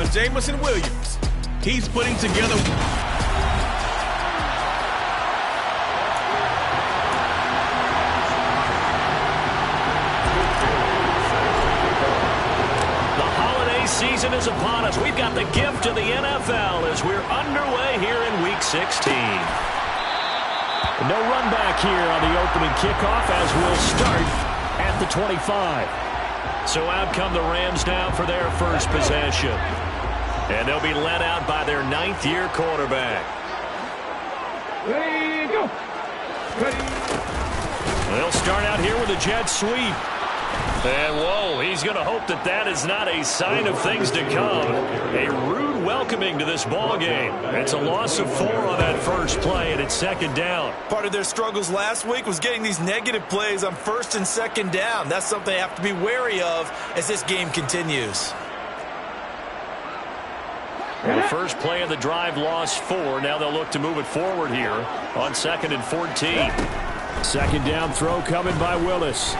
on Jamison Williams. He's putting together... Season is upon us. We've got the gift of the NFL as we're underway here in Week 16. No run back here on the opening kickoff as we'll start at the 25. So out come the Rams now for their first possession. And they'll be led out by their ninth-year quarterback. Ready, go. Ready. They'll start out here with a jet sweep. And, whoa, he's going to hope that that is not a sign of things to come. A rude welcoming to this ball game. It's a loss of 4 on that first play, and it's second down. Part of their struggles last week was getting these negative plays on first and second down. That's something they have to be wary of as this game continues. Well, the first play of the drive lost 4. Now they'll look to move it forward here on 2nd and 14. Second down throw coming by Willis.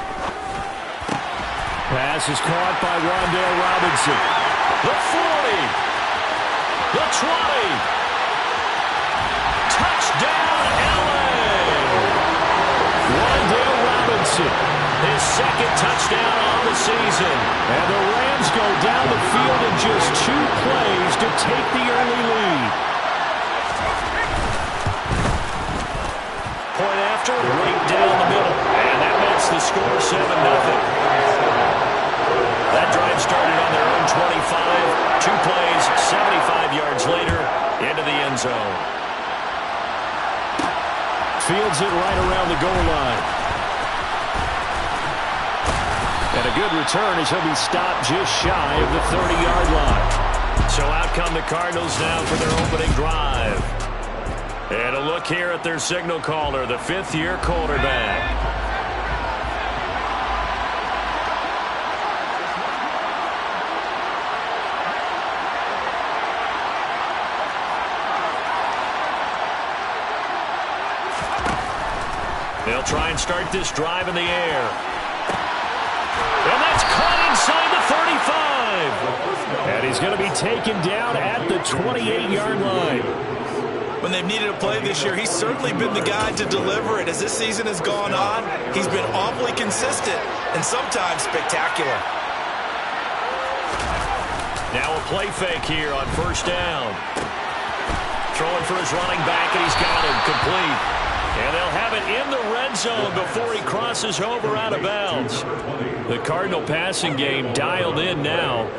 Pass is caught by Wan'Dale Robinson. The 40. The 20. Touchdown, L.A. Wan'Dale Robinson. His second touchdown on the season. And the Rams go down the field in just 2 plays to take the early lead. Point after, right down the middle. And that makes the score 7-0. That drive started on their own 25. 2 plays, 75 yards later, into the end zone. Fields it right around the goal line. And a good return as he'll be stopped just shy of the 30-yard line. So out come the Cardinals now for their opening drive. And a look here at their signal caller, the 5th-year quarterback. They'll try and start this drive in the air. And that's caught inside the 35. And he's going to be taken down at the 28-yard line. When they've needed a play this year, he's certainly been the guy to deliver it. As this season has gone on, he's been awfully consistent and sometimes spectacular. Now a play fake here on first down. Throwing for his running back, and he's got him complete. And they'll have it in the red zone before he crosses over out of bounds. The Cardinal passing game dialed in now.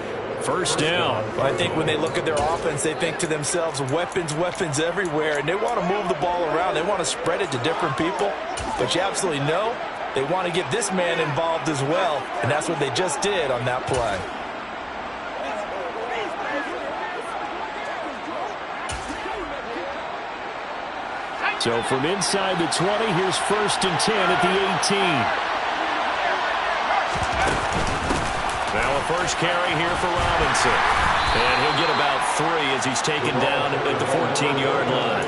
First down. Well, I think when they look at their offense, they think to themselves, weapons, weapons everywhere. And they want to move the ball around. They want to spread it to different people. But you absolutely know they want to get this man involved as well. And that's what they just did on that play. So from inside the 20, here's 1st and 10 at the 18. Now a first carry here for Robinson. And he'll get about 3 as he's taken down at the 14-yard line.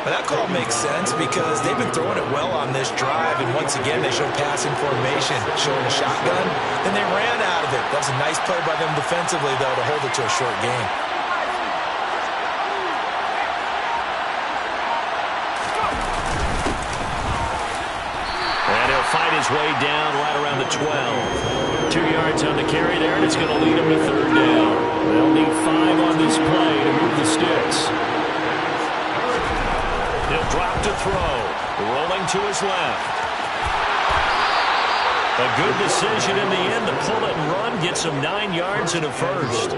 But that call makes sense because they've been throwing it well on this drive. And once again, they show passing formation, showing a shotgun. Then they ran out of it. That was a nice play by them defensively, though, to hold it to a short game. Fight his way down right around the 12. 2 yards on the carry there, and it's going to lead him to 3rd down. They'll need 5 on this play to move the sticks. He'll drop to throw. Rolling to his left. A good decision in the end to pull it and run. Gets him 9 yards and a first.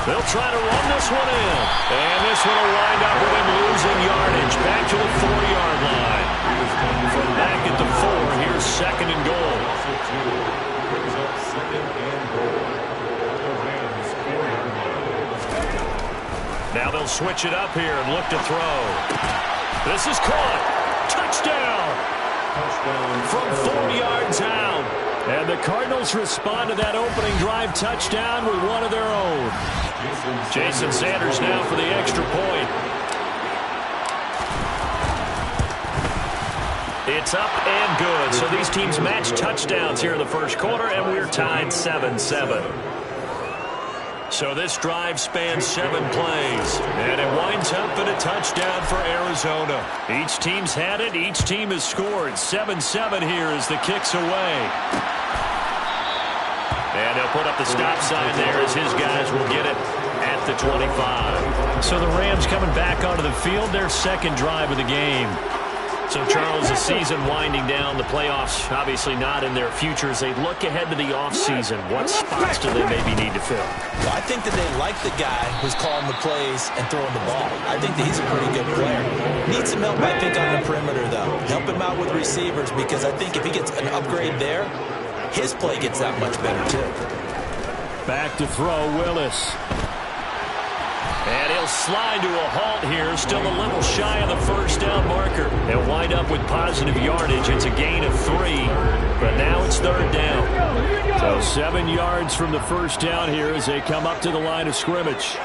They'll try to run this one in. And this one will wind up with him losing yardage. Back to the 4-yard line. From back at the 4, here's 2nd and goal. Now they'll switch it up here and look to throw. This is caught. Touchdown. From 4 yards out. And the Cardinals respond to that opening drive touchdown with one of their own. Jason Sanders now for the extra point. It's up and good. So these teams match touchdowns here in the first quarter, and we're tied 7-7. So this drive spans 7 plays, and it winds up in a touchdown for Arizona. Each team's had it. Each team has scored. 7-7 here as the kick's away. And he'll put up the stop sign there as his guys will get it at the 25. So the Rams coming back onto the field, their second drive of the game. So, Charles, the season winding down, the playoffs obviously not in their future. As they look ahead to the offseason, what spots do they maybe need to fill? Well, I think that they like the guy who's calling the plays and throwing the ball. I think that he's a pretty good player. Needs some help, I think, on the perimeter, though. Help him out with receivers, because I think if he gets an upgrade there, his play gets that much better, too. Back to throw, Willis. And he'll slide to a halt here, still a little shy of the first down marker. He'll wind up with positive yardage. It's a gain of 3, but now it's third down. So 7 yards from the first down here as they come up to the line of scrimmage.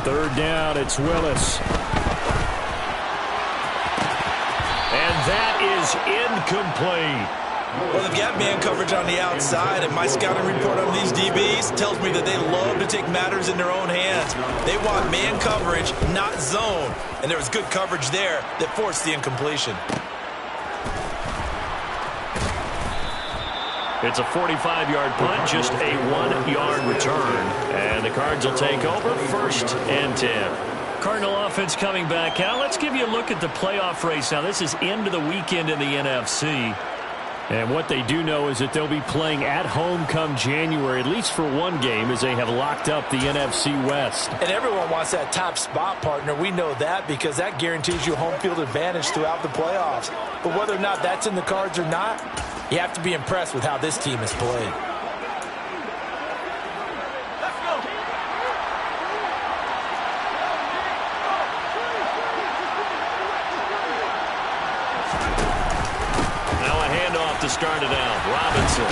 Third down, it's Willis. And that is incomplete. Well, they've got man coverage on the outside, and my scouting report on these DBs tells me that they love to take matters in their own hands. They want man coverage, not zone. And there was good coverage there that forced the incompletion. It's a 45-yard punt, just a 1-yard return. And the Cards will take over, 1st and 10. Cardinal offense coming back out. Let's give you a look at the playoff race. Now, this is into the weekend in the NFC. And what they do know is that they'll be playing at home come January, at least for one game, as they have locked up the NFC West. And everyone wants that top spot, partner. We know that because that guarantees you home field advantage throughout the playoffs. But whether or not that's in the cards or not, you have to be impressed with how this team has played. To start it out, Robinson.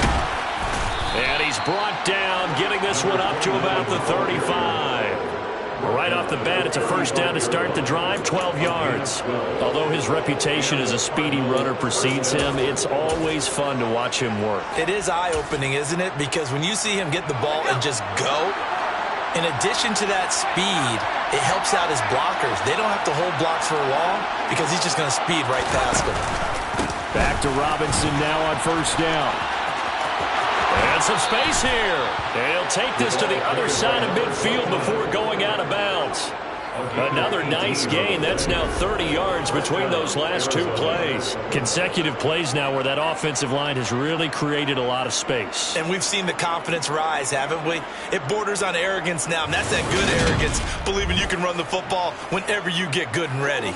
And he's brought down, getting this one up to about the 35. Right off the bat, it's a first down to start the drive, 12 yards. Although his reputation as a speedy runner precedes him, it's always fun to watch him work. It is eye-opening, isn't it? Because when you see him get the ball and just go, in addition to that speed, it helps out his blockers. They don't have to hold blocks for long because he's just going to speed right past them. Back to Robinson now on first down. And some space here. And he'll take this to the other side of midfield before going out of bounds. Another nice gain. That's now 30 yards between those last 2 plays. Consecutive plays now where that offensive line has really created a lot of space. And we've seen the confidence rise, haven't we? It borders on arrogance now, and that's that good arrogance, believing you can run the football whenever you get good and ready.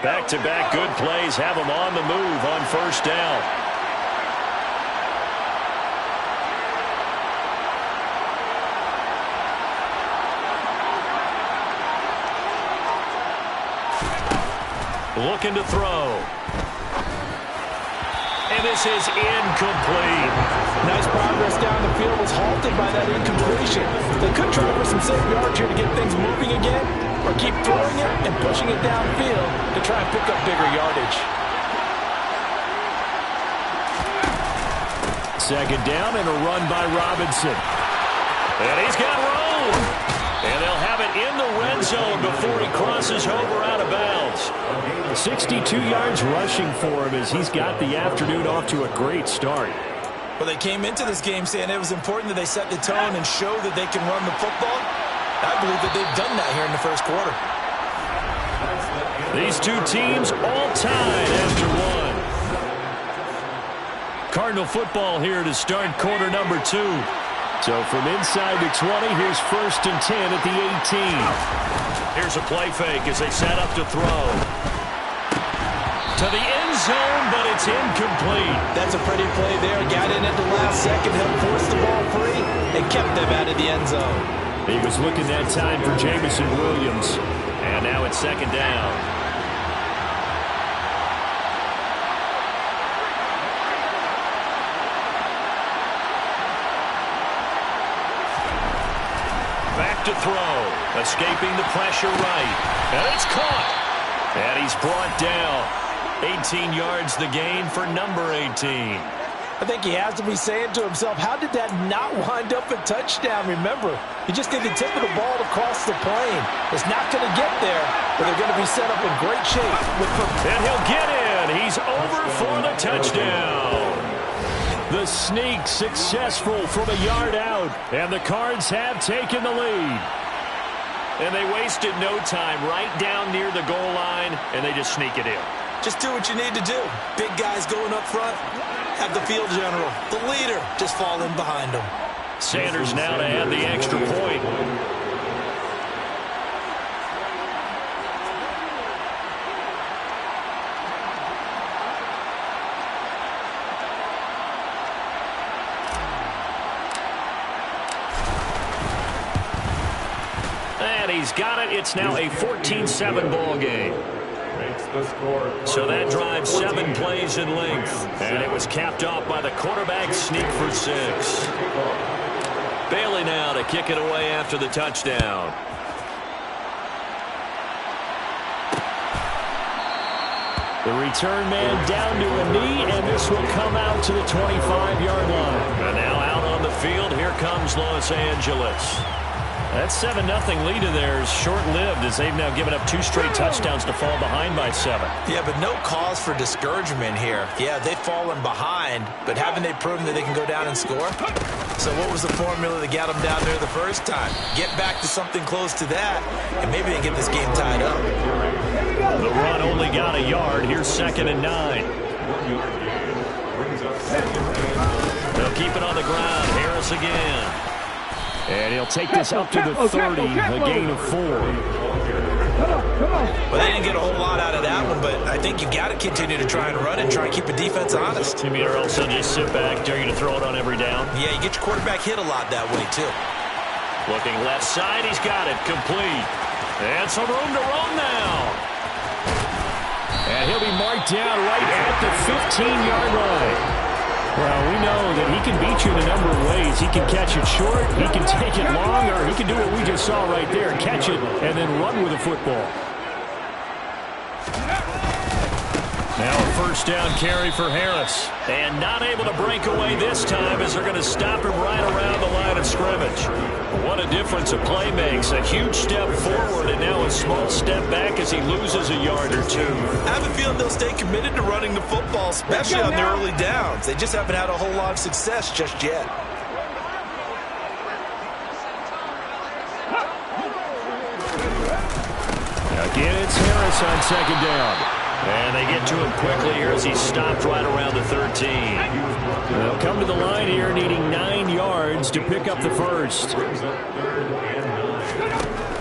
Back-to-back good plays have him on the move on first down. Looking to throw. And this is incomplete. Nice progress down the field was halted by that incompletion. They could try for some safe yards here to get things moving again, or keep throwing it and pushing it downfield to try and pick up bigger yardage. Second down and a run by Robinson. And he's got room. And they'll have it in the red zone before he crosses over out of bounds. 62 yards rushing for him as he's got the afternoon off to a great start. Well, they came into this game saying it was important that they set the tone and show that they can run the football. I believe that they've done that here in the first quarter. These two teams all tied after one. Cardinal football here to start quarter number 2. So from inside the 20, here's 1st and 10 at the 18. Here's a play fake as they set up to throw. To the end zone, but it's incomplete. That's a pretty play there. Got in at the last second, helped force the ball free, and kept them out of the end zone. He was looking that time for Jamison Williams. And now it's second down. Back to throw. Escaping the pressure right. And it's caught. And he's brought down. 18 yards the gain for number 18. I think he has to be saying to himself, how did that not wind up a touchdown? Remember, he just did the tip of the ball to cross the plane. It's not going to get there, but they're going to be set up in great shape. And he'll get in. He's over for the touchdown. The sneak successful from a yard out, and the Cards have taken the lead. And they wasted no time right down near the goal line, and they just sneak it in. Just do what you need to do. Big guys going up front. Have the field general, the leader, just fall in behind him. Sanders now to add the extra point. And he's got it. It's now a 14-7 ball game. So that drives 7 plays in length. And it was capped off by the quarterback sneak for 6. Bailey now to kick it away after the touchdown. The return man down to a knee, and this will come out to the 25-yard line. And now out on the field, here comes Los Angeles. That 7-0 lead of theirs short-lived as they've now given up 2 straight touchdowns to fall behind by 7. Yeah, but no cause for discouragement here. Yeah, they've fallen behind, but haven't they proven that they can go down and score? So what was the formula that got them down there the first time? Get back to something close to that, and maybe they get this game tied up. The run only got a yard. Here's 2nd and 9. They'll keep it on the ground. Harris again. And he'll take this up to the 30, a gain of 4. Well, they didn't get a whole lot out of that one, but I think you got to continue to try and run and try and keep the defense honest. You mean, or else they'll just sit back, dare you to throw it on every down? Yeah, you get your quarterback hit a lot that way, too. Looking left side, he's got it, complete. And some room to run now. And he'll be marked down right at the 15-yard line. Well, we know that he can beat you in a number of ways. He can catch it short, he can take it long, or he can do what we just saw right there, catch it and then run with the football. Now a first down carry for Harris. And not able to break away this time as they're going to stop him right around the line of scrimmage. What a difference a play makes. A huge step forward and now a small step back as he loses a yard or 2. I have a feeling they'll stay committed to running the football, especially on their early downs. They just haven't had a whole lot of success just yet. Again, it's Harris on 2nd down. And they get to him quickly here as he's stopped right around the 13. They'll come to the line here needing 9 yards to pick up the first.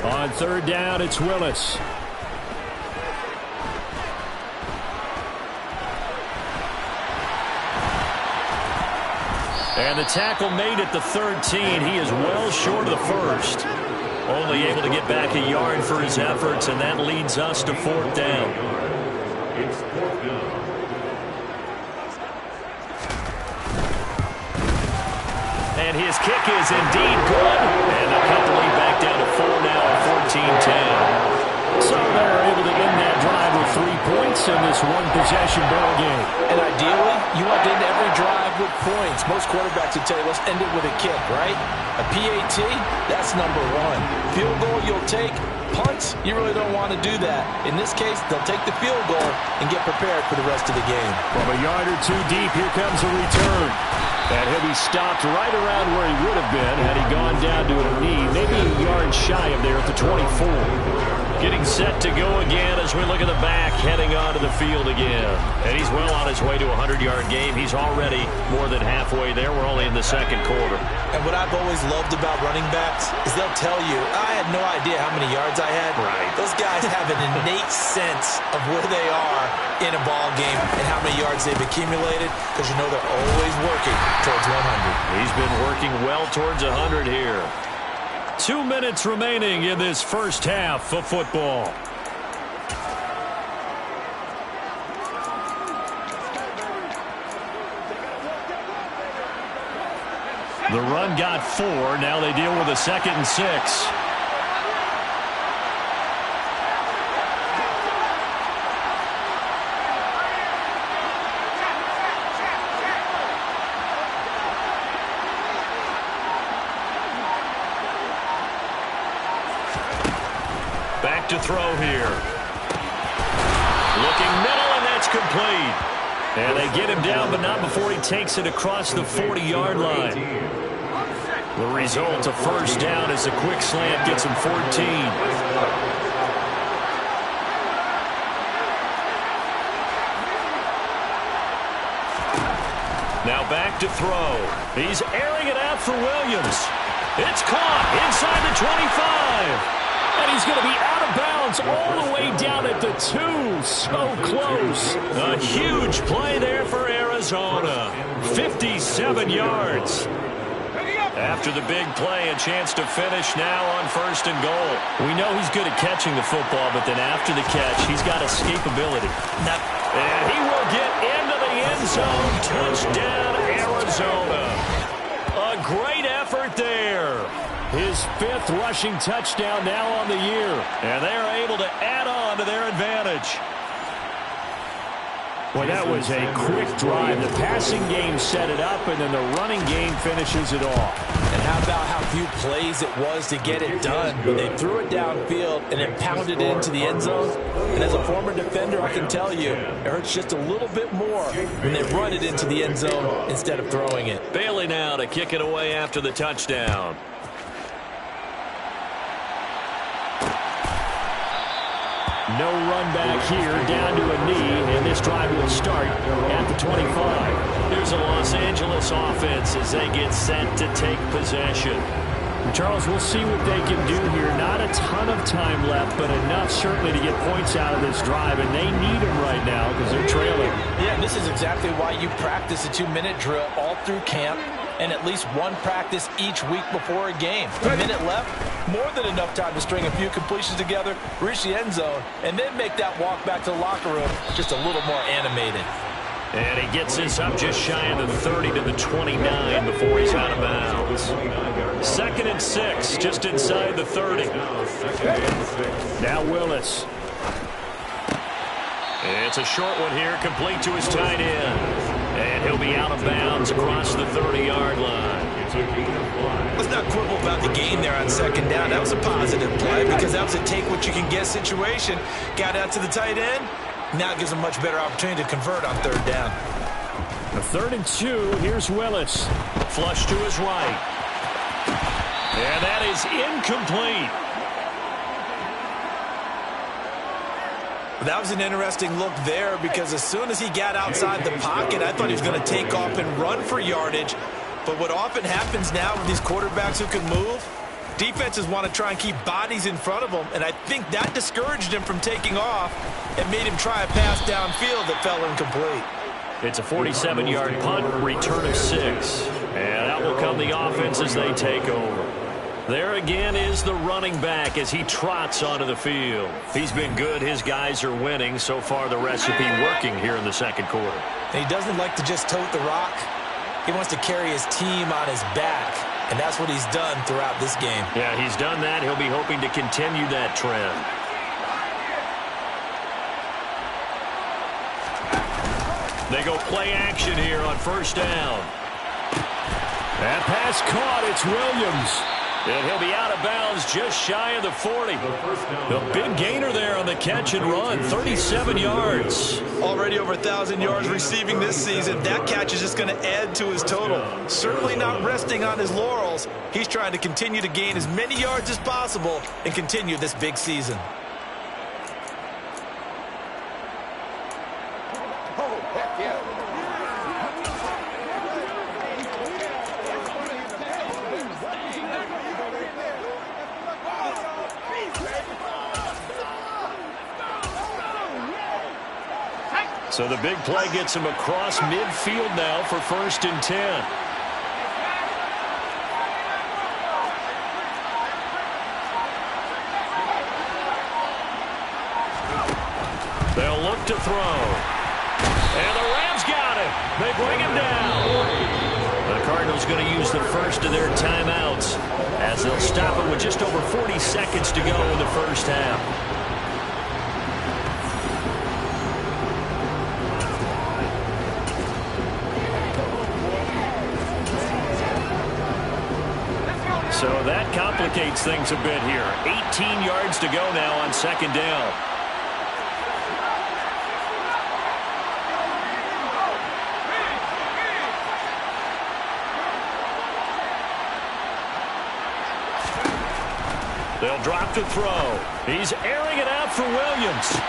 On 3rd down, it's Willis. And the tackle made at the 13. He is well short of the first. Only able to get back a yard for his efforts, and that leads us to 4th down. It's 4th down. And his kick is indeed good. And they'll cut the lead back down to 4 now at 14-10. So they're able to end that drive with 3 points in this one-possession ball game. And ideally, you want to end every drive with points. Most quarterbacks would tell you, let's end it with a kick, right? A PAT, that's number 1. Field goal you'll take. Punts, you really don't want to do that. In this case, they'll take the field goal and get prepared for the rest of the game. From a yard or 2 deep, here comes a return. And he'll be stopped right around where he would have been had he gone down to a knee, maybe a yard shy of there at the 24. Getting set to go again as we look at the back, heading onto the field again. And he's well on his way to a 100-yard game. He's already more than halfway there. We're only in the 2nd quarter. And what I've always loved about running backs is they'll tell you, I had no idea how many yards I had. Right. Those guys have an innate sense of where they are in a ball game and how many yards they've accumulated, because you know they're always working towards 100. He's been working well towards 100 here. 2 minutes remaining in this first half of football. The run got 4. Now they deal with a 2nd and 6. Back to throw here. Looking middle, and that's complete. And they get him down, but not before he takes it across the 40-yard line. The result, a first down as a quick slant gets him 14. Now back to throw. He's airing it out for Williams. It's caught inside the 25. And he's going to be out of bounds all the way down at the 2. So close. A huge play there for Arizona. 57 yards. After the big play, a chance to finish now on 1st and goal. We know he's good at catching the football, but then after the catch, he's got escapability. And he will get into the end zone. Touchdown, Arizona. A great effort there. His 5th rushing touchdown now on the year. And they are able to add on to their advantage. Well, that was a quick drive. The passing game set it up, and then the running game finishes it off. And how about how few plays it was to get it done? When they threw it downfield and then pounded it into the end zone. And as a former defender, I can tell you, it hurts just a little bit more when they run it into the end zone instead of throwing it. Bailey now to kick it away after the touchdown. No run back here, down to a knee, and this drive will start at the 25. Here's a Los Angeles offense as they get set to take possession. Charles, we'll see what they can do here. Not a ton of time left, but enough certainly to get points out of this drive, and they need them right now because they're trailing. Yeah, and this is exactly why you practice a 2-minute drill all through camp and at least one practice each week before a game. A minute left, more than enough time to string a few completions together, reach the end zone, and then make that walk back to the locker room just a little more animated. And he gets this up just shy of the 30 to the 29 before he's out of bounds. 2nd and 6, just inside the 30. Now Willis. It's a short one here, complete to his tight end. And he'll be out of bounds across the 30-yard line. Let's not quibble about the gain there on 2nd down. That was a positive play because that was a take-what-you-can-get situation. Got out to the tight end. Now it gives him a much better opportunity to convert on 3rd down. A 3rd and 2. Here's Willis. Flush to his right. And that is incomplete. That was an interesting look there because as soon as he got outside the pocket, I thought he was going to take off and run for yardage. But what often happens now with these quarterbacks who can move, defenses want to try and keep bodies in front of them, and I think that discouraged him from taking off and made him try a pass downfield that fell incomplete. It's a 47-yard punt, return of 6. And out will come the offense as they take over. There again is the running back as he trots onto the field. He's been good. His guys are winning. So far, the recipe working here in the 2nd quarter. And he doesn't like to just tote the rock. He wants to carry his team on his back, and that's what he's done throughout this game. Yeah, he's done that. He'll be hoping to continue that trend. They go play action here on 1st down. That pass caught. It's Williams. And he'll be out of bounds just shy of the 40. The big gainer there on the catch and run, 37 yards. Already over 1,000 yards receiving this season. That catch is just going to add to his total. Certainly not resting on his laurels. He's trying to continue to gain as many yards as possible and continue this big season. So the big play gets him across midfield now for 1st and 10. They'll look to throw. And the Rams got him. They bring him down. The Cardinals going to use the first of their timeouts as they'll stop it with just over 40 seconds to go in the 1st half. So that complicates things a bit here. 18 yards to go now on second down. They'll drop to throw. He's airing it out for Williams.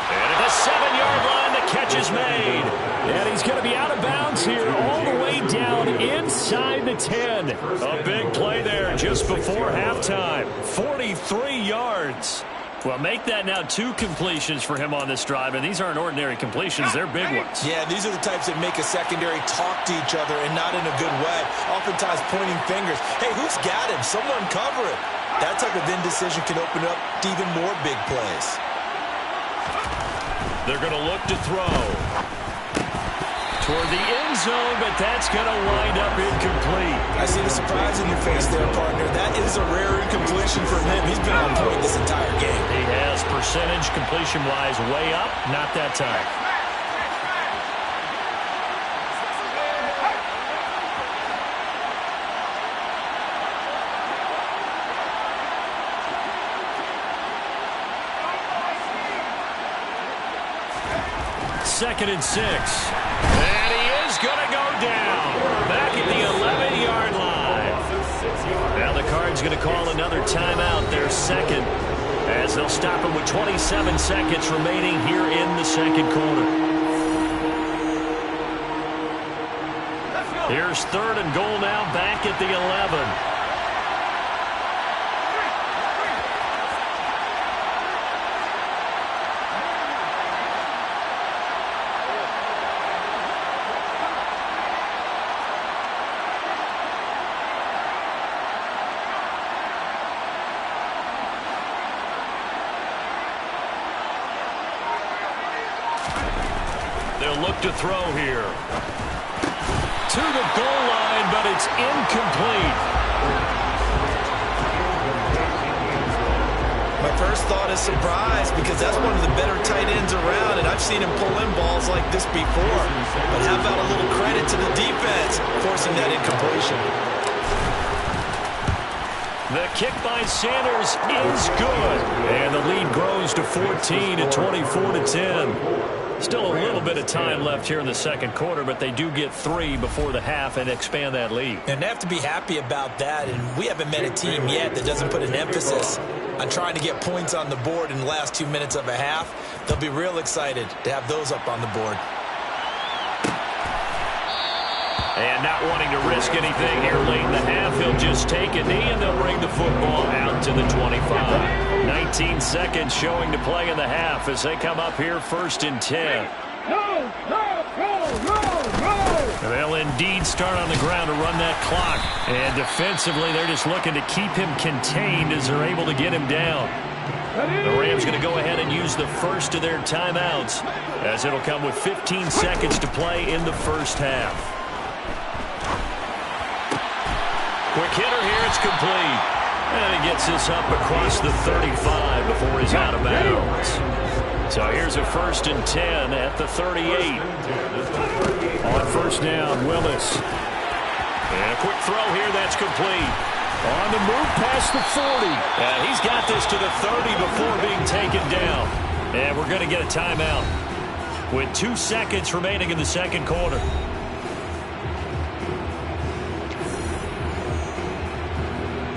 And at the 7-yard line, the catch is made. And he's going to be out of bounds here all the way down inside the 10. A big play there just before halftime. 43 yards. Well, make that now 2 completions for him on this drive, and these aren't ordinary completions. They're big ones. Yeah, these are the types that make a secondary talk to each other and not in a good way. Oftentimes pointing fingers. Hey, who's got him? Someone cover it. That type of indecision can open up to even more big plays. They're going to look to throw toward the end zone, but that's going to wind up incomplete. I see the surprise in your face there, partner. That is a rare incompletion for him. He's been on point this entire game. He has percentage completion-wise way up, not that time. Second and 6. And he is going to go down. Back at the 11-yard line. Now the Cards going to call another timeout, their second, as they'll stop him with 27 seconds remaining here in the second quarter. Here's third and goal now, back at the 11. They'll look to throw here. To the goal line, but it's incomplete. My first thought is surprise, because that's one of the better tight ends around, and I've seen him pull in balls like this before. But how about a little credit to the defense forcing that incompletion? The kick by Sanders is good. And the lead grows to 14 at 24-10. Still a little bit of time left here in the second quarter, but they do get 3 before the half and expand that lead. And they have to be happy about that, and we haven't met a team yet that doesn't put an emphasis on trying to get points on the board in the last 2 minutes of a half. They'll be real excited to have those up on the board. And not wanting to risk anything here late in the half, he'll just take a knee and they'll bring the football out to the 25. 19 seconds showing to play in the half as they come up here first and 10. They'll indeed start on the ground to run that clock. And defensively, they're just looking to keep him contained as they're able to get him down. The Rams going to go ahead and use the first of their timeouts as it'll come with 15 seconds to play in the first half. Quick hitter here, it's complete. And he gets this up across the 35 before he's out of bounds. So here's a first and 10 at the 38. On first down, Willis. And a quick throw here, that's complete. On the move past the 40. And he's got this to the 30 before being taken down. And we're going to get a timeout with 2 seconds remaining in the second quarter.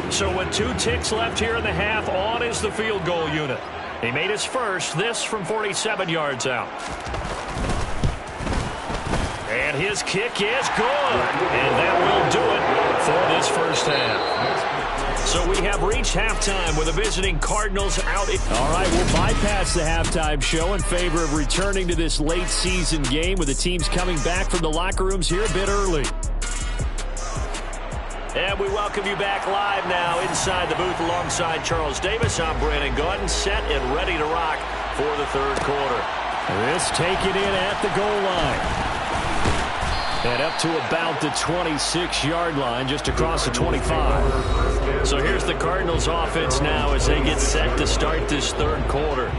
So with 2 ticks left here in the half, on is the field goal unit. He made his first, this from 47 yards out. And his kick is good. And that will do it for this first half. So we have reached halftime with the visiting Cardinals out. All right, we'll bypass the halftime show in favor of returning to this late season game with the teams coming back from the locker rooms here a bit early. And we welcome you back live now inside the booth alongside Charles Davis. I'm Brandon Gaudin, set and ready to rock for the third quarter. This taken in at the goal line. And up to about the 26-yard line, just across the 25. So here's the Cardinals offense now as they get set to start this third quarter.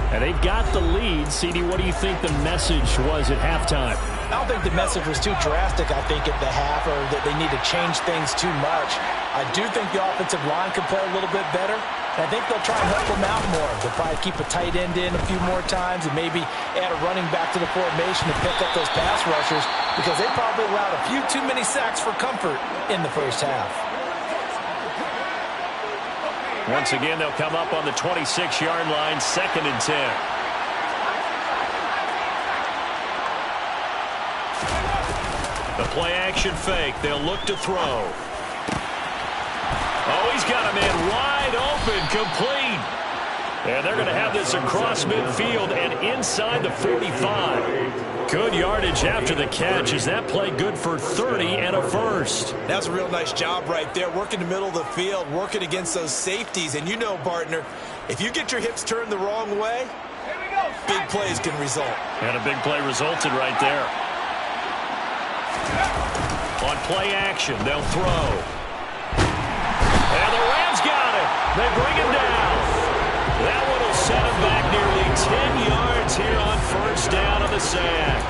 And they've got the lead. CD, what do you think the message was at halftime? I don't think the message was too drastic, I think, at the half, or that they need to change things too much. I do think the offensive line can play a little bit better. And I think they'll try and help them out more. They'll probably keep a tight end in a few more times and maybe add a running back to the formation to pick up those pass rushers because they probably allowed a few too many sacks for comfort in the first half. Once again, they'll come up on the 26-yard line, 2nd and 10. The play-action fake. They'll look to throw. Oh, he's got a man wide open, complete. And they're going to have this across midfield and inside the 45. Good yardage after the catch. Is that play good for 30 and a first? That's a real nice job right there, working the middle of the field, working against those safeties. And you know, partner, if you get your hips turned the wrong way, big plays can result. And a big play resulted right there. On play action, they'll throw. And the Rams got it. They bring him down. That one will set him back nearly 10 yards here on first down on the sack.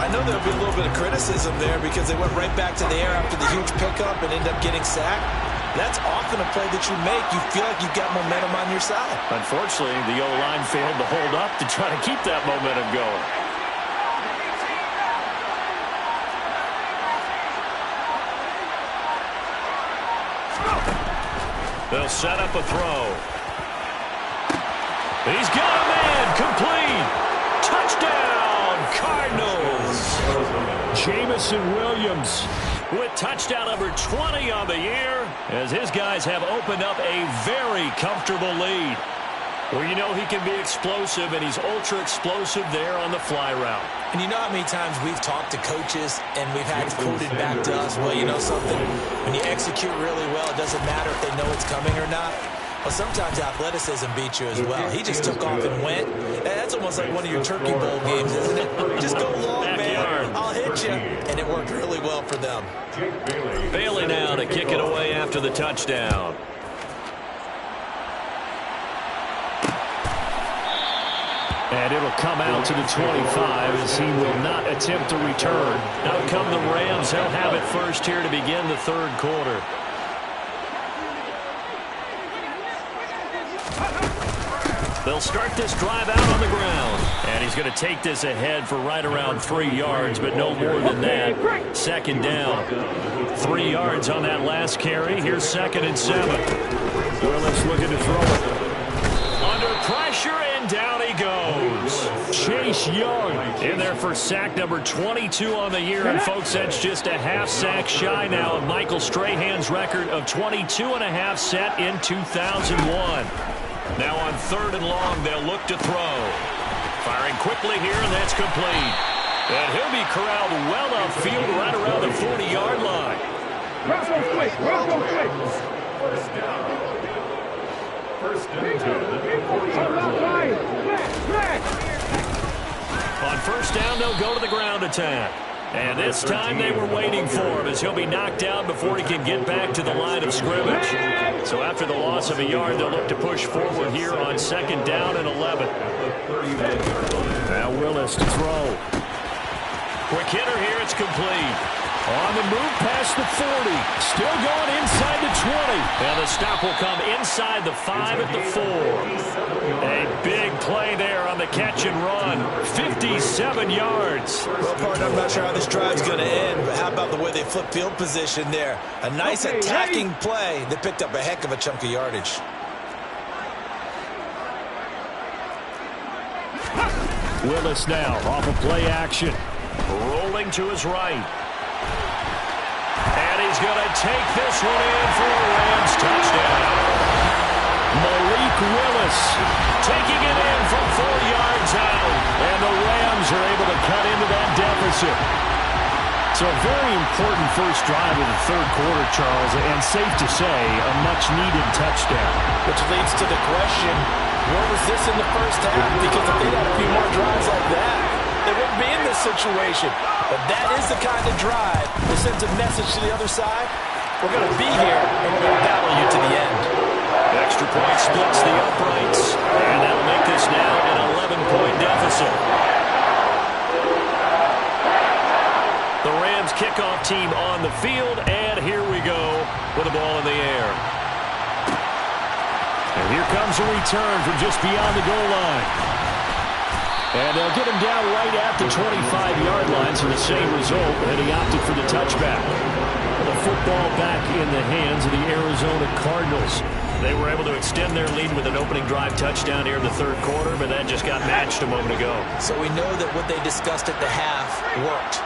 I know there'll be a little bit of criticism there because they went right back to the air after the huge pickup and ended up getting sacked. That's often a play that you make. You feel like you've got momentum on your side. Unfortunately, the O-line failed to hold up to try to keep that momentum going. They'll set up a throw. He's got a man, complete. Touchdown, Cardinals. Jamison Williams with touchdown number 20 on the year as his guys have opened up a very comfortable lead. Well, you know he can be explosive, and he's ultra explosive there on the fly route. And you know how many times we've talked to coaches and we've had quoted back to us, well, you know something, when you execute really well, it doesn't matter if they know it's coming or not. Well, sometimes athleticism beats you as well. He just took off and went. That's almost like one of your Turkey Bowl games, isn't it? Just go long, man. I'll hit you. And it worked really well for them. Bailey now to kick it away after the touchdown. And it'll come out to the 25 as he will not attempt to return. Out come the Rams. They'll have it first here to begin the third quarter. They'll start this drive out on the ground. And he's going to take this ahead for right around 3 yards, but no more than that. 2nd down. 3 yards on that last carry. Here's 2nd and 7. Willis looking to throw it. Under pressure, and down he goes. Chase Young in there for sack number 22 on the year. And, folks, that's just a half sack shy now of Michael Strahan's record of 22 and a half set in 2001. Now on 3rd and long, they'll look to throw. Firing quickly here, and that's complete. And he'll be corralled well upfield right around the 40-yard line. First down. First and 10 at the 40-yard line. On first down, they'll go to the ground attack. And this time they were waiting for him as he'll be knocked down before he can get back to the line of scrimmage. So after the loss of a yard, they'll look to push forward here on 2nd down and 11. Now Willis to throw. Quick hitter here, it's complete. On the move past the 40. Still going inside the 20. And the stop will come inside the 5 at the 4. A big play there on the catch and run. 57 yards. Well, partner, I'm not sure how this drive's going to end, but how about the way they flip field position there? A nice attacking play that picked up a heck of a chunk of yardage. Willis now off of play action. Rolling to his right. And he's going to take this one in for a Rams touchdown. Malik Willis taking it in from 4 yards out. And the Rams are able to cut into that deficit. So a very important first drive of the third quarter, Charles, and safe to say, a much-needed touchdown. Which leads to the question, where was this in the first half? Because if they had a few more drives like that, they wouldn't be in this situation. But that is the kind of drive that sends a message to the other side. We're going to be here, and we're going to battle you to the end. Extra point splits the uprights, and that'll make this now an 11-point deficit. The Rams kickoff team on the field, and here we go. with the ball in the air. And here comes a return from just beyond the goal line. And they'll get him down right at the 25-yard line, so the same result, and he opted for the touchback. The football back in the hands of the Arizona Cardinals. They were able to extend their lead with an opening drive touchdown here in the third quarter, but that just got matched a moment ago. So we know that what they discussed at the half worked.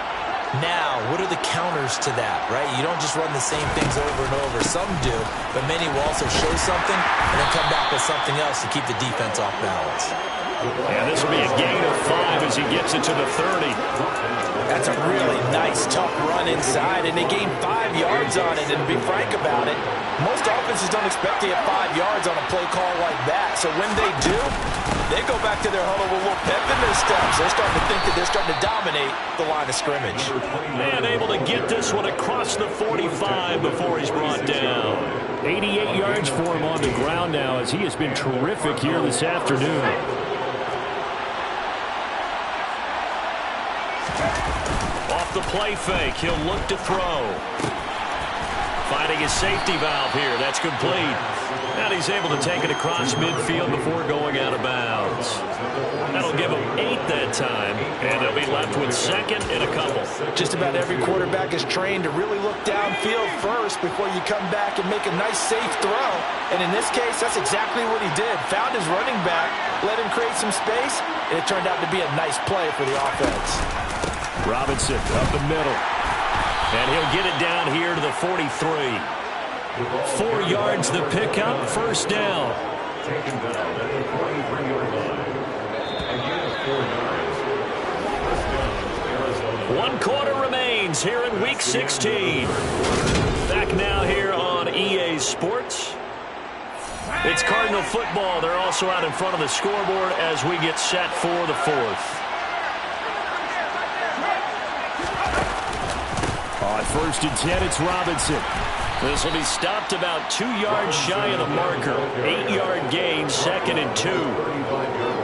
Now, what are the counters to that, right? You don't just run the same things over and over. Some do, but many will also show something and then come back with something else to keep the defense off balance. And this will be a gain of 5 as he gets it to the 30. That's a really nice, tough run inside, and they gained 5 yards on it. And to be frank about it, most offenses don't expect to get 5 yards on a play call like that. So when they do, they go back to their huddle with a little pep in their steps. They're starting to think that they're starting to dominate the line of scrimmage. Man, able to get this one across the 45 before he's brought down. 88 yards for him on the ground now, as he has been terrific here this afternoon. Off the play fake, he'll look to throw. Finding his safety valve here, that's complete. And he's able to take it across midfield before going out of bounds. That'll give him 8 that time, and they'll be left with second and a couple. Just about every quarterback is trained to really look downfield first before you come back and make a nice, safe throw. And in this case, that's exactly what he did. Found his running back, let him create some space, and it turned out to be a nice play for the offense. Robinson up the middle. And he'll get it down here to the 43. 4 yards the pickup, first down. Taken down at the 23-yard line. Again, 4 yards. First down, Arizona. 1 quarter remains here in Week 16. Back now here on EA Sports. It's Cardinal football. They're also out in front of the scoreboard as we get set for the 4th. On 1st and 10, it's Robinson. This will be stopped about 2 yards shy of the marker. 8-yard gain, 2nd and 2.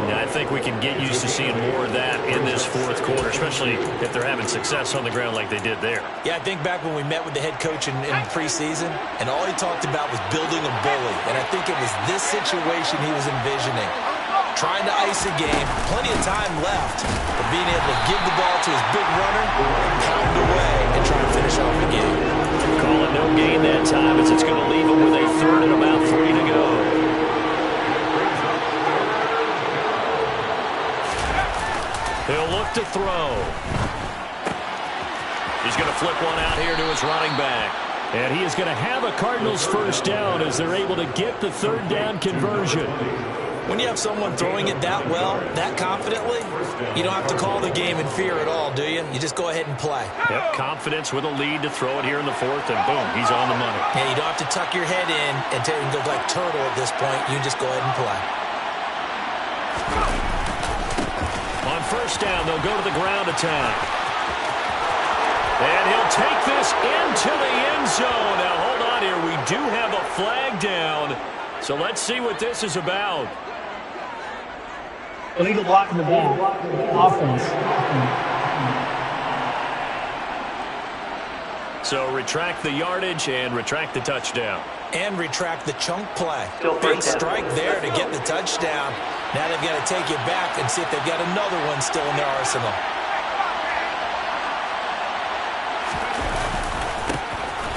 Now, I think we can get used to seeing more of that in this 4th quarter, especially if they're having success on the ground like they did there. Yeah, I think back when we met with the head coach in preseason, and all he talked about was building a bully. And I think it was this situation he was envisioning. Trying to ice a game, plenty of time left, but being able to give the ball to his big runner, pound away, and try to finish off the game. Call it no gain that time as it's going to leave him with a 3rd and about 3 to go. He'll look to throw. He's going to flip one out here to his running back. And he is going to have a Cardinals first down as they're able to get the 3rd down conversion. When you have someone throwing it that well, that confidently, you don't have to call the game in fear at all, do you? You just go ahead and play. Yep, confidence with a lead to throw it here in the 4th, and boom, he's on the money. Yeah, you don't have to tuck your head in and go like turtle at this point. You just go ahead and play. On 1st down, they'll go to the ground attack. And he'll take this into the end zone. Now, hold on here. We do have a flag down. So let's see what this is about. Illegal blocking the ball. Offense. So retract the yardage and retract the touchdown. And retract the chunk play. Big strike there to get the touchdown. Now they've got to take it back and see if they've got another one still in their arsenal.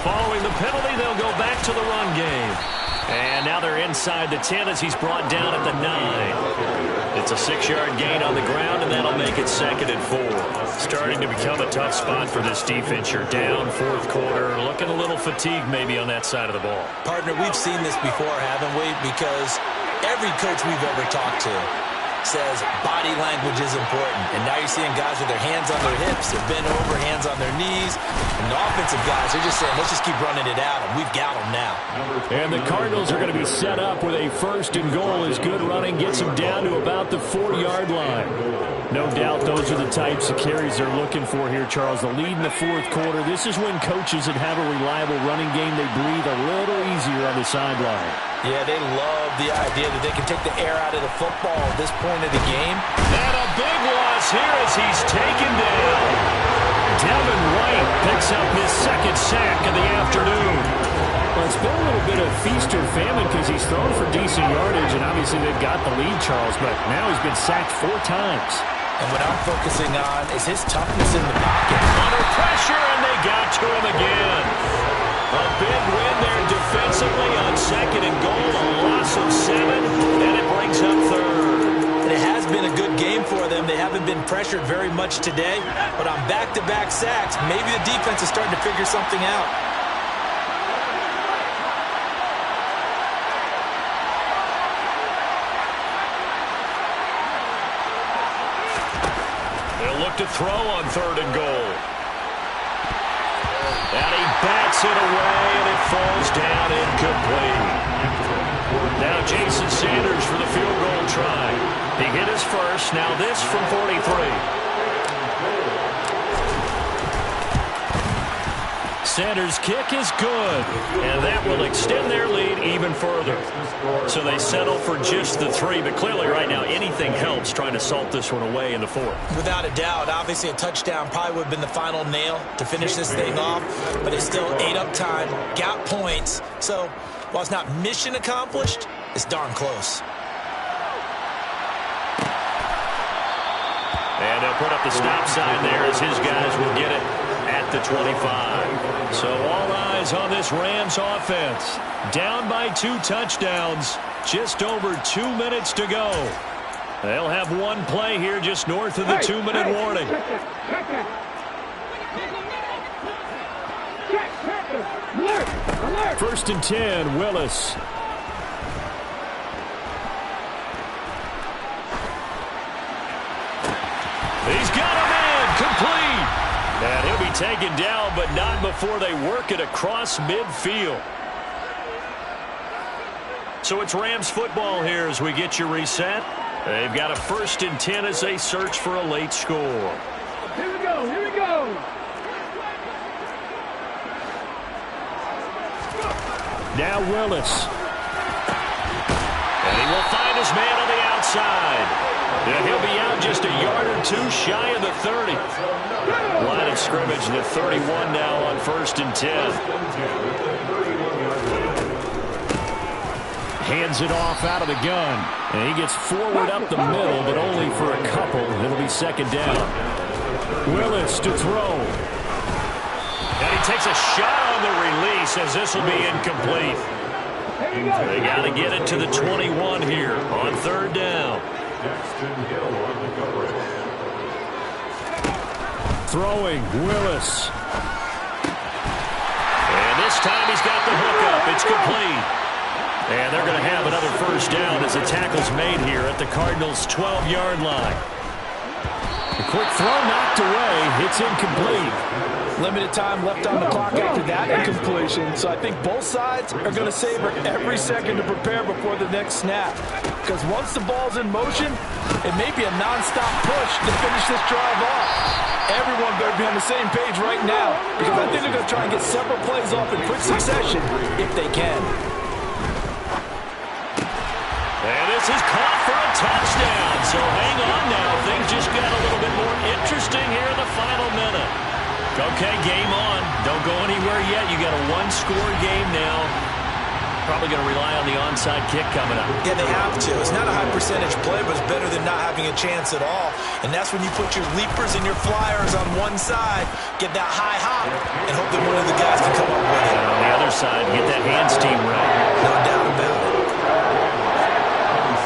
Following the penalty, they'll go back to the run game. And now they're inside the 10 as he's brought down at the 9. It's a 6-yard gain on the ground, and that'll make it 2nd and 4. Starting to become a tough spot for this defense. You're down 4th quarter, looking a little fatigued maybe on that side of the ball. Partner, we've seen this before, haven't we? Because every coach we've ever talked to says body language is important. And now you're seeing guys with their hands on their hips, they're bent over, hands on their knees. And the offensive guys, they're just saying, let's just keep running it out, and we've got them now. And the Cardinals are going to be set up with a 1st and goal as good running gets them down to about the 4-yard line. No doubt those are the types of carries they're looking for here, Charles. The lead in the 4th quarter. This is when coaches that have a reliable running game, they breathe a little easier on the sideline. Yeah, they love the idea that they can take the air out of the football at this point of the game. And a big loss here as he's taken down. Devin White picks up his 2nd sack of the afternoon. Well, it's been a little bit of feast or famine because he's thrown for decent yardage, and obviously they've got the lead, Charles, but now he's been sacked 4 times. And what I'm focusing on is his toughness in the pocket. Under pressure, and they got to him again. A big win there defensively on 2nd and goal, a loss of 7, and it brings up 3rd. And it has been a good game for them. They haven't been pressured very much today, but on back-to-back sacks, maybe the defense is starting to figure something out. They'll look to throw on 3rd and goal. And he bats it away, and it falls down incomplete. Now Jason Sanders for the field goal try. He hit his first. Now this from 43. Sanders' kick is good, and that will extend their lead even further. So they settle for just the 3, but clearly right now anything helps trying to salt this one away in the 4th. Without a doubt, obviously a touchdown probably would have been the final nail to finish this thing off, but it's still ate up time, got points. So while it's not mission accomplished, it's darn close. And they'll put up the stop sign there as his guys will get it at the 25. So all eyes on this Rams offense. Down by 2 touchdowns. Just over 2 minutes to go. They'll have one play here just north of the 2-minute warning. First and 10, Willis. He's got him in, complete. And he'll be taken down, but not before they work it across midfield. So it's Rams football here as we get you reset. They've got a 1st and 10 as they search for a late score. Here we go, here we go. Now Willis. And he will find his man on the outside. And he'll be out just a yard or 2 shy of the 30. Line of scrimmage, the 31 now on 1st and 10. Hands it off out of the gun. And he gets forward up the middle, but only for a couple. It'll be 2nd down. Willis to throw. And he takes a shot on the release as this will be incomplete. They got to get it to the 21 here on 3rd down. Throwing, Willis. And this time he's got the hookup. It's complete. And they're going to have another 1st down as the tackle's made here at the Cardinals' 12-yard line. A quick throw knocked away. It's incomplete. Limited time left on the clock after that incompletion, so I think both sides are going to savor every second to prepare before the next snap. Because once the ball's in motion, it may be a non-stop push to finish this drive off. Everyone better be on the same page right now, because I think they're going to try and get several plays off in quick succession if they can. And this is caught for a touchdown. So hang on now. Things just got a little bit more interesting here in the final minute. Okay, game on. Don't go anywhere yet. You got a 1-score game now. Probably going to rely on the onside kick coming up. Yeah, they have to. It's not a high percentage play, but it's better than not having a chance at all. And that's when you put your leapers and your flyers on one side, get that high hop, and hope that one of the guys can come up with it. And on the other side, get that hands team right. No doubt about it.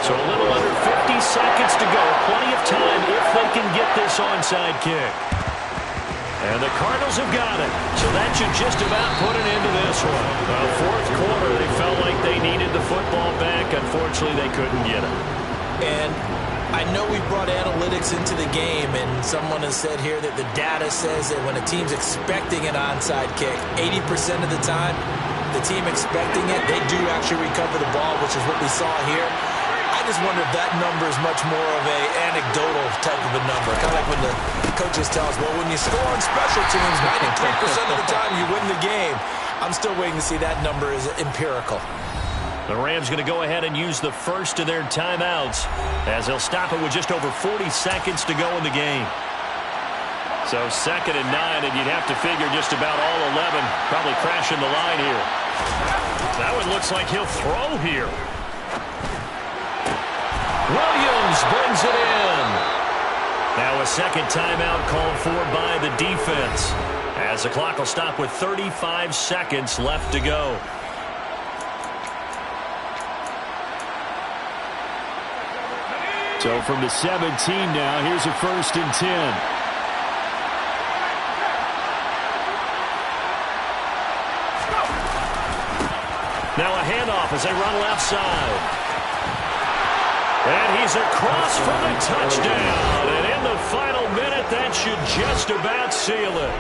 So a little under 50 seconds to go. Plenty of time if they can get this onside kick. And the Cardinals have got it. So that should just about put an end to this one. The 4th quarter, they felt like they needed the football back. Unfortunately, they couldn't get it. And I know we brought analytics into the game, and someone has said here that the data says that when a team's expecting an onside kick, 80% of the time, the team expecting it, they do actually recover the ball, which is what we saw here. I just wonder if that number is much more of a anecdotal type of a number. Kind of like when the coaches tell us, well, when you score on special teams, 93% of the time you win the game. I'm still waiting to see that number is empirical. The Rams going to go ahead and use the first of their timeouts as they'll stop it with just over 40 seconds to go in the game. So 2nd and 9, and you'd have to figure just about all 11 probably crashing the line here. That one looks like he'll throw here. Williams brings it in. Now a second timeout called for by the defense, as the clock will stop with 35 seconds left to go. So from the 17 now, here's a 1st and 10. Now a handoff as they run left side. And he's across for the touchdown. And in the final minute, that should just about seal it.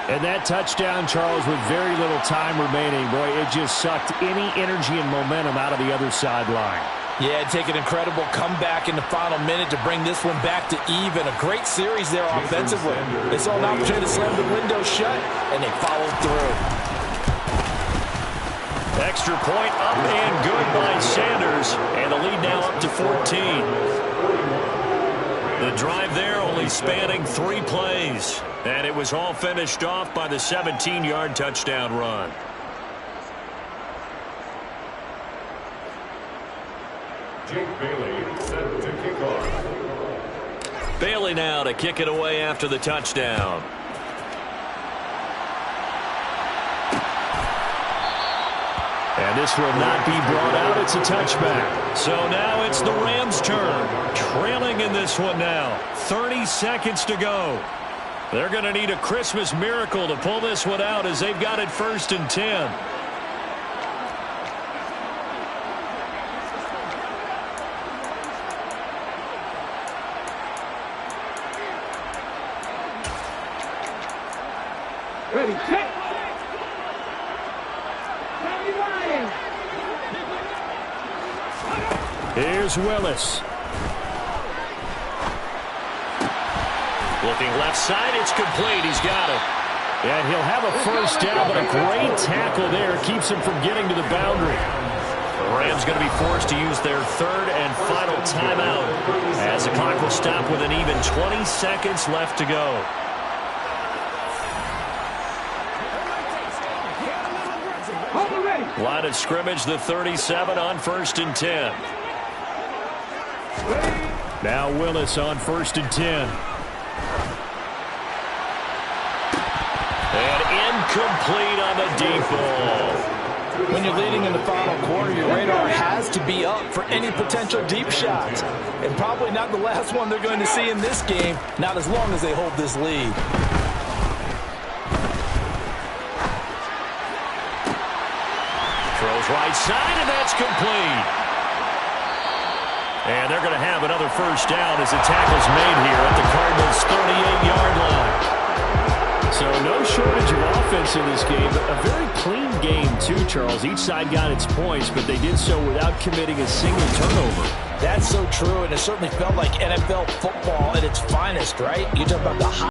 And that touchdown, Charles, with very little time remaining, boy, it just sucked any energy and momentum out of the other sideline. Yeah, take an incredible comeback in the final minute to bring this one back to even. A great series there offensively. They saw an opportunity to slam the window shut, and they followed through. Extra point up and good by Sanders. And the lead now up to 14. The drive there only spanning 3 plays. And it was all finished off by the 17-yard touchdown run. Jake Bailey set to kick off. Bailey now to kick it away after the touchdown. And this will not be brought out. It's a touchback. So now it's the Rams' turn. Trailing in this one now. 30 seconds to go. They're going to need a Christmas miracle to pull this one out as they've got it 1st and 10. Ready, check. Here's Willis. Looking left side, it's complete. He's got it. And he'll have a 1st down, but a great tackle there keeps him from getting to the boundary. The Rams going to be forced to use their 3rd and final timeout as the clock will stop with an even 20 seconds left to go. Line of scrimmage, the 37 on 1st and 10. Now Willis on 1st and 10. And incomplete on the deep ball. When you're leading in the final quarter, your radar has to be up for any potential deep shots. And probably not the last one they're going to see in this game, not as long as they hold this lead. Throws right side, and that's complete. And they're going to have another 1st down as the tackle's made here at the Cardinals' 38-yard line. So no shortage of offense in this game, but a very clean game too, Charles. Each side got its points, but they did so without committing a single turnover. That's so true, and it certainly felt like NFL football at its finest, right? You talk about the high